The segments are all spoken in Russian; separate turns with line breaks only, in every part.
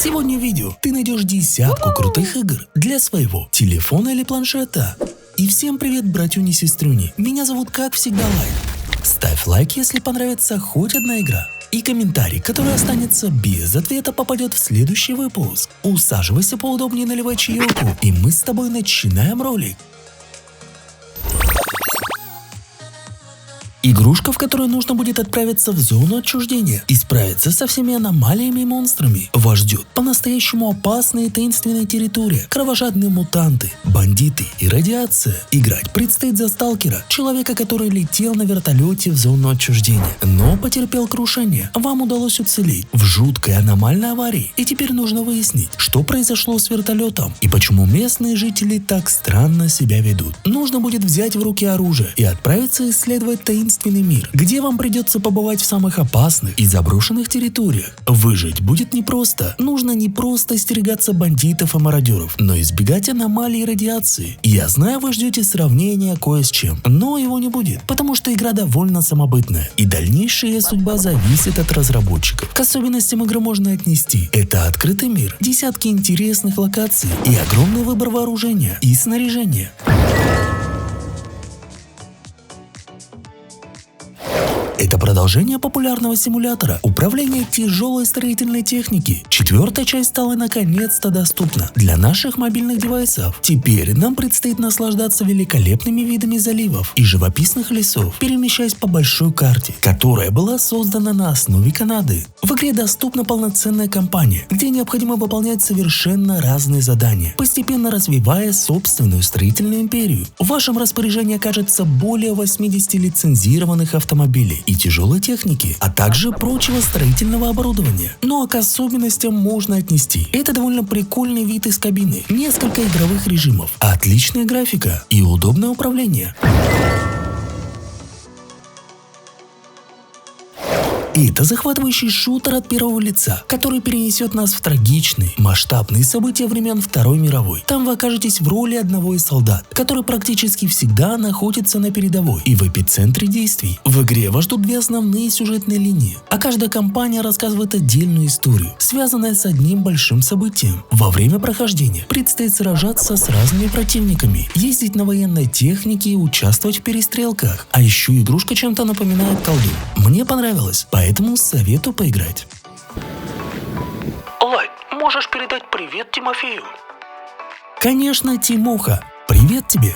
Сегодня в видео ты найдешь десятку крутых игр для своего телефона или планшета. И всем привет, братюни-сестрюни, меня зовут как всегда Лайк. Ставь лайк, если понравится хоть одна игра. И комментарий, который останется без ответа, попадет в следующий выпуск. Усаживайся поудобнее, наливай чаёку, и мы с тобой начинаем ролик. Игрушка, в которой нужно будет отправиться в зону отчуждения и справиться со всеми аномалиями и монстрами. Вас ждет по-настоящему опасная и таинственная территория, кровожадные мутанты, бандиты и радиация. Играть предстоит за сталкера, человека, который летел на вертолете в зону отчуждения, но потерпел крушение. Вам удалось уцелеть в жуткой аномальной аварии, и теперь нужно выяснить, что произошло с вертолетом и почему местные жители так странно себя ведут. Нужно будет взять в руки оружие и отправиться исследовать таинственный мир, где вам придется побывать в самых опасных и заброшенных территориях. Выжить будет непросто. Нужно не просто остерегаться бандитов и мародеров, но избегать аномалий и радиации. Я знаю, вы ждете сравнения кое с чем, но его не будет, потому что игра довольно самобытная, и дальнейшая ее судьба зависит от разработчиков. К особенностям игры можно отнести: это открытый мир, десятки интересных локаций и огромный выбор вооружения и снаряжения. Это продолжение популярного симулятора управления тяжелой строительной техники. Четвертая часть стала наконец-то доступна для наших мобильных девайсов. Теперь нам предстоит наслаждаться великолепными видами заливов и живописных лесов, перемещаясь по большой карте, которая была создана на основе Канады. В игре доступна полноценная кампания, где необходимо выполнять совершенно разные задания, постепенно развивая собственную строительную империю. В вашем распоряжении окажется более 80 лицензированных автомобилей и тяжелой техники, а также прочего строительного оборудования. Ну а к особенностям можно отнести: это довольно прикольный вид из кабины, несколько игровых режимов, отличная графика и удобное управление. Это захватывающий шутер от первого лица, который перенесет нас в трагичные, масштабные события времен Второй мировой. Там вы окажетесь в роли одного из солдат, который практически всегда находится на передовой и в эпицентре действий. В игре вас ждут две основные сюжетные линии, а каждая кампания рассказывает отдельную историю, связанную с одним большим событием. Во время прохождения предстоит сражаться с разными противниками, ездить на военной технике и участвовать в перестрелках. А еще игрушка чем-то напоминает колду. Мне понравилось, поэтому советую поиграть. Лайк, можешь передать привет Тимофею? Конечно, Тимоха, привет тебе!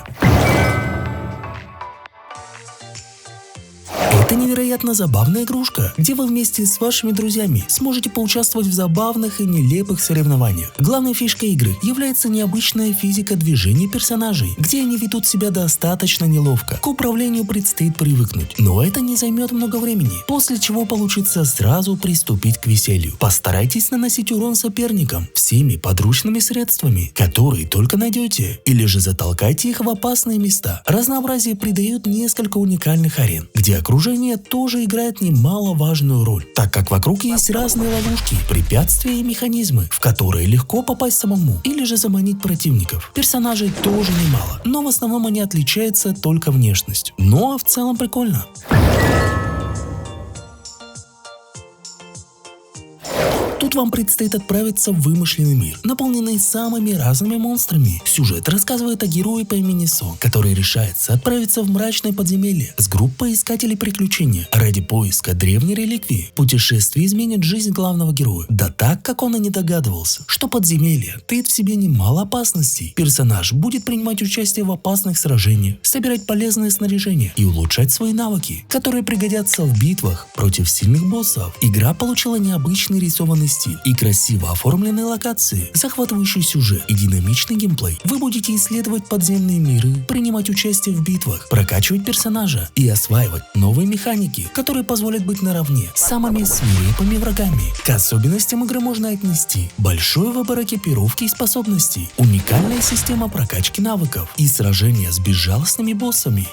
Это невероятно забавная игрушка, где вы вместе с вашими друзьями сможете поучаствовать в забавных и нелепых соревнованиях. Главной фишкой игры является необычная физика движений персонажей, где они ведут себя достаточно неловко. К управлению предстоит привыкнуть, но это не займет много времени, после чего получится сразу приступить к веселью. Постарайтесь наносить урон соперникам всеми подручными средствами, которые только найдете, или же затолкайте их в опасные места. Разнообразие придает несколько уникальных арен, где окружение тоже играет немаловажную роль, так как вокруг есть разные ловушки, препятствия и механизмы, в которые легко попасть самому или же заманить противников. Персонажей тоже немало, но в основном они отличаются только внешностью. Но в целом прикольно. Тут вам предстоит отправиться в вымышленный мир, наполненный самыми разными монстрами. Сюжет рассказывает о герое по имени Сон, который решается отправиться в мрачное подземелье с группой искателей приключения ради поиска древней реликвии. Путешествие изменит жизнь главного героя, да так, как он и не догадывался, что подземелье таит в себе немало опасностей. Персонаж будет принимать участие в опасных сражениях, собирать полезное снаряжение и улучшать свои навыки, которые пригодятся в битвах против сильных боссов. Игра получила необычный рисованный стиль и красиво оформленные локации, захватывающий сюжет и динамичный геймплей. Вы будете исследовать подземные миры, принимать участие в битвах, прокачивать персонажа и осваивать новые механики, которые позволят быть наравне с самыми свирепыми врагами. К особенностям игры можно отнести большой выбор экипировки и способностей, уникальная система прокачки навыков и сражения с безжалостными боссами.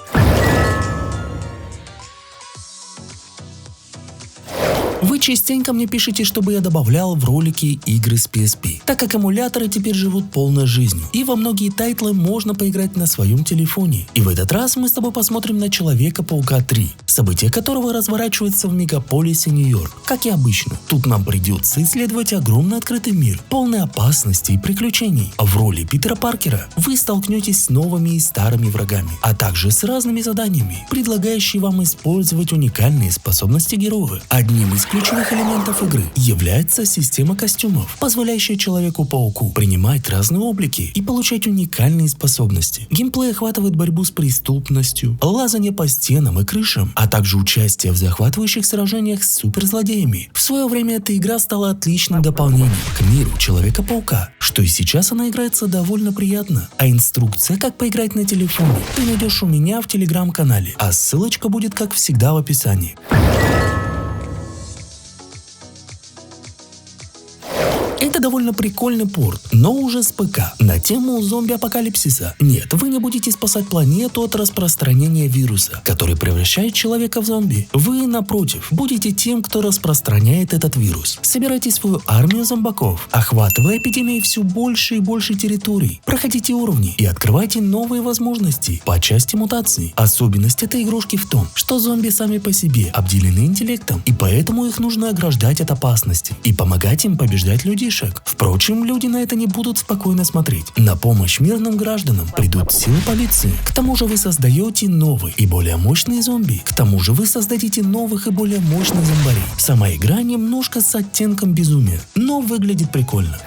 Вы частенько мне пишите, чтобы я добавлял в ролики игры с PSP, так как эмуляторы теперь живут полной жизнью, и во многие тайтлы можно поиграть на своем телефоне. И в этот раз мы с тобой посмотрим на Человека-паука 3, события которого разворачиваются в мегаполисе Нью-Йорк. Как и обычно, тут нам придется исследовать огромный открытый мир, полный опасностей и приключений. В роли Питера Паркера вы столкнетесь с новыми и старыми врагами, а также с разными заданиями, предлагающими вам использовать уникальные способности героя. Одним из ключевых элементов игры является система костюмов, позволяющая Человеку-пауку принимать разные облики и получать уникальные способности. Геймплей охватывает борьбу с преступностью, лазание по стенам и крышам, а также участие в захватывающих сражениях с суперзлодеями. В свое время эта игра стала отличным дополнением к миру Человека-паука, что и сейчас она играется довольно приятно. А инструкция, как поиграть на телефоне, ты найдешь у меня в телеграм-канале, а ссылочка будет, как всегда, в описании. Это довольно прикольный порт, но уже с ПК, на тему зомби-апокалипсиса. Нет, вы не будете спасать планету от распространения вируса, который превращает человека в зомби. Вы, напротив, будете тем, кто распространяет этот вирус. Собирайте свою армию зомбаков, охватывая эпидемией все больше и больше территорий. Проходите уровни и открывайте новые возможности по части мутаций. Особенность этой игрушки в том, что зомби сами по себе обделены интеллектом, и поэтому их нужно ограждать от опасности и помогать им побеждать людей. Впрочем, люди на это не будут спокойно смотреть. На помощь мирным гражданам придут силы полиции. К тому же вы создаете новые и более мощные зомби. К тому же вы создадите новых и более мощных зомбарей. Сама игра немножко с оттенком безумия, но выглядит прикольно.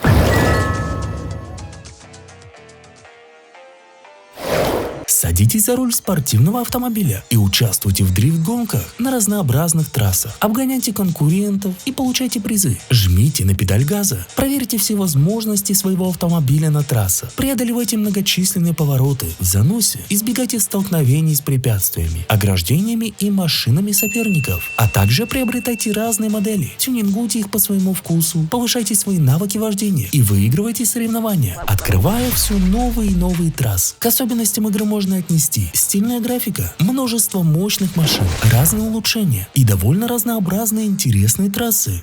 Садитесь за руль спортивного автомобиля и участвуйте в дрифт-гонках на разнообразных трассах. Обгоняйте конкурентов и получайте призы. Жмите на педаль газа. Проверьте все возможности своего автомобиля на трассах. Преодолевайте многочисленные повороты в заносе. Избегайте столкновений с препятствиями, ограждениями и машинами соперников. А также приобретайте разные модели. Тюнингуйте их по своему вкусу. Повышайте свои навыки вождения и выигрывайте соревнования, открывая все новые и новые трассы. К особенностям игры можно отнести стильная графика, множество мощных машин, разные улучшения и довольно разнообразные интересные трассы.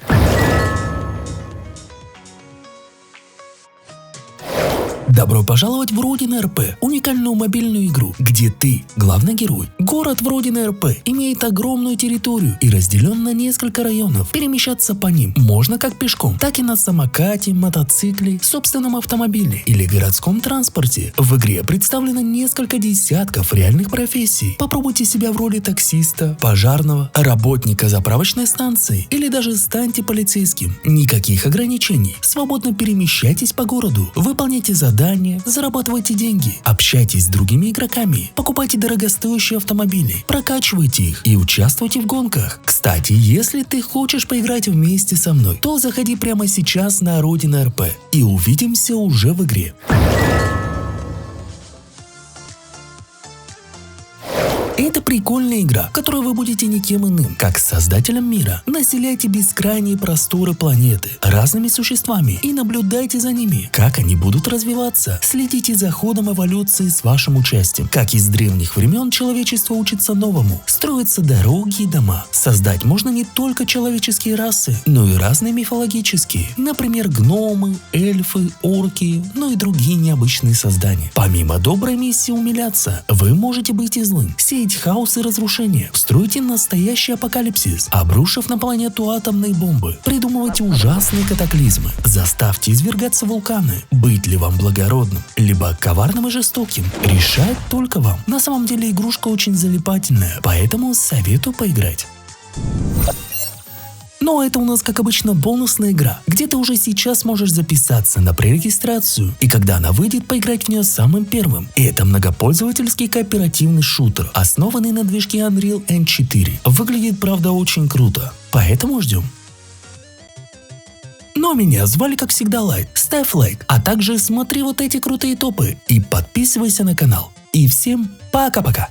Добро пожаловать в Родина РП, уникальную мобильную игру, где ты главный герой. Город в Родина РП имеет огромную территорию и разделен на несколько районов. Перемещаться по ним можно как пешком, так и на самокате, мотоцикле, собственном автомобиле или городском транспорте. В игре представлено несколько десятков реальных профессий. Попробуйте себя в роли таксиста, пожарного, работника заправочной станции или даже станьте полицейским. Никаких ограничений. Свободно перемещайтесь по городу, выполняйте задания, зарабатывайте деньги, общайтесь с другими игроками, покупайте дорогостоящие автомобили, прокачивайте их и участвуйте в гонках. Кстати, если ты хочешь поиграть вместе со мной, то заходи прямо сейчас на Родина РП и увидимся уже в игре. Это прикольная игра, в которой вы будете никем иным, как создателем мира. Населяйте бескрайние просторы планеты разными существами и наблюдайте за ними, как они будут развиваться. Следите за ходом эволюции с вашим участием. Как из древних времен человечество учится новому. Строятся дороги и дома. Создать можно не только человеческие расы, но и разные мифологические. Например, гномы, эльфы, орки, но и другие необычные создания. Помимо доброй миссии умиляться, вы можете быть и злым, сеять хаос и разрушение, строите настоящий апокалипсис, обрушив на планету атомные бомбы, придумывайте ужасные катаклизмы, заставьте извергаться вулканы. Быть ли вам благородным, либо коварным и жестоким, решать только вам. На самом деле игрушка очень залипательная, поэтому советую поиграть. Но это у нас, как обычно, бонусная игра, где ты уже сейчас можешь записаться на пререгистрацию, и когда она выйдет, поиграть в нее самым первым. И это многопользовательский кооперативный шутер, основанный на движке Unreal Engine 4. Выглядит, правда, очень круто, поэтому ждем. Но меня звали, как всегда, Лайт. Ставь лайк, а также смотри вот эти крутые топы и подписывайся на канал. И всем пока-пока!